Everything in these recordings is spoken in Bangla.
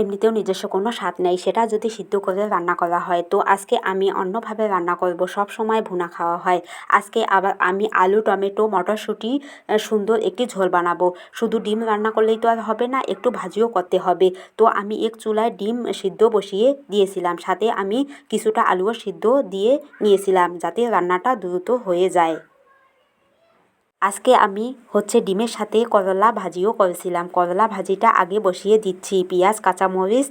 এমনিতেও নিজস্ব কোনো স্বাদ নেই, সেটা যদি সিদ্ধ করে রান্না করা হয়। তো আজকে আমি অন্যভাবে রান্না করব, সব সময় ভুনা খাওয়া হয়। আজকে আবার আমি আলু টমেটো মটরশুঁটি সুন্দর একটি ঝোল বানাবো। শুধু ডিম রান্না করলেই তো আর হবে না, একটু ভাজিও করতে হবে। তো আমি এক চুলায় ডিম সিদ্ধ বসিয়ে দিয়েছিলাম, সাথে আমি কিছুটা আলুও সিদ্ধ দিয়ে নিয়েছিলাম যাতে রান্নাটা দ্রুত হয়ে যায়। আজকে আমি ডিমের সাথে করলা ভাজিও করেছিলাম। করলা ভাজিটা আগে বসিয়ে দিচ্ছি, পেঁয়াজ কাঁচামরিচ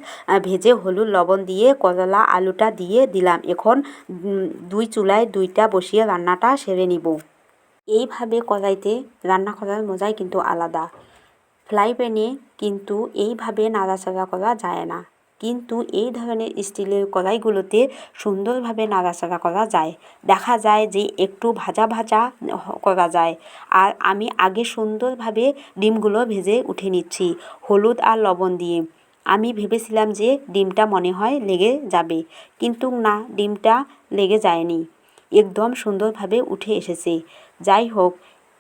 ভেজে হলুদ লবণ দিয়ে করলা আলুটা দিয়ে দিলাম। এখন দুই চুলায় দুইটা বসিয়ে রান্নাটা সেরে নিব। এইভাবে কড়াইতে রান্না করার মজাই কিন্তু আলাদা। ফ্রাই প্যানে কিন্তু এইভাবে নাড়াচাড়া করা যায় না, কিন্তু এই ধরনের স্টিলের কড়াইগুলোতে সুন্দরভাবে নাড়াচাড়া করা যায়। দেখা যায় যে একটু ভাজা ভাজা করা যায়। আর আমি আগে সুন্দরভাবে ডিমগুলো ভেজে উঠে নিচ্ছি হলুদ আর লবণ দিয়ে। আমি ভেবেছিলাম যে ডিমটা মনে হয় লেগে যাবে, কিন্তু না, ডিমটা লেগে যায়নি, একদম সুন্দরভাবে উঠে এসেছে। যাই হোক,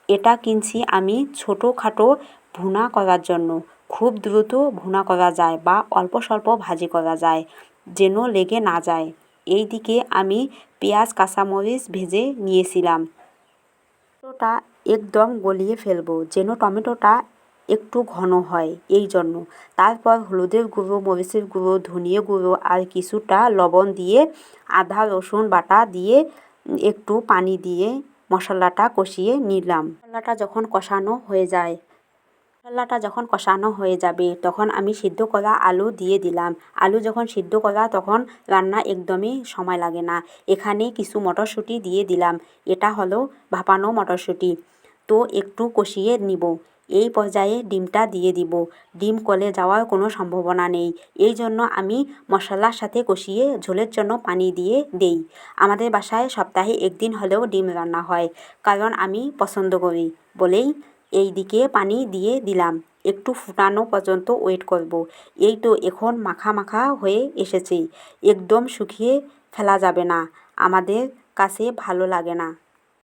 এটা কিনছি আমি ছোটোখাটো ভুনা করার জন্য। খুব দ্রুত ভুনা করা যায় বা অল্প স্বল্প ভাজি করা যায়, যেন লেগে না যায়। এই দিকে আমি পেঁয়াজ কাঁচামরিচ ভেজে নিয়েছিলাম। টমেটোটা একদম গলিয়ে ফেলবো, যেন টমেটোটা একটু ঘন হয়, এই জন্য। তারপর হলুদের গুঁড়ো মরিচের গুঁড়ো ধনিয়া গুঁড়ো আর কিছুটা লবণ দিয়ে আদা রসুন বাটা দিয়ে একটু পানি দিয়ে মশলাটা কষিয়ে নিলাম। মশলাটা যখন কষানো হয়ে যাবে তখন আমি সিদ্ধ করা আলু দিয়ে দিলাম। আলু যখন সিদ্ধ করা তখন রান্না একদমই সময় লাগে না। এখানে কিছু মটরশুঁটি দিয়ে দিলাম, এটা হলো ভাপানো মটরশুঁটি। তো একটু কষিয়ে নিব। এই পর্যায়ে ডিমটা দিয়ে দিব। ডিম গলে যাওয়ার কোনো সম্ভাবনা নেই, এই জন্য আমি মশলার সাথে কষিয়ে ঝোলের জন্য পানি দিয়ে দেই। আমাদের বাসায় সপ্তাহে একদিন হলেও ডিম রান্না হয়, কারণ আমি পছন্দ করি বলেই। এই দিকে পানি দিয়ে দিলাম, একটু ফুটানো পর্যন্ত ওয়েট করব। এই তো এখন মাখা মাখা হয়ে এসেছে, একদম শুকিয়ে ফেলা যাবে না, আমাদের কাছে ভালো লাগে না।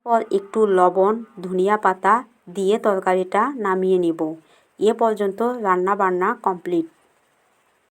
পর একটু লবণ ধনিয়া পাতা দিয়ে তরকারিটা নামিয়ে নিব। এ পর্যন্ত রান্না বান্না কমপ্লিট।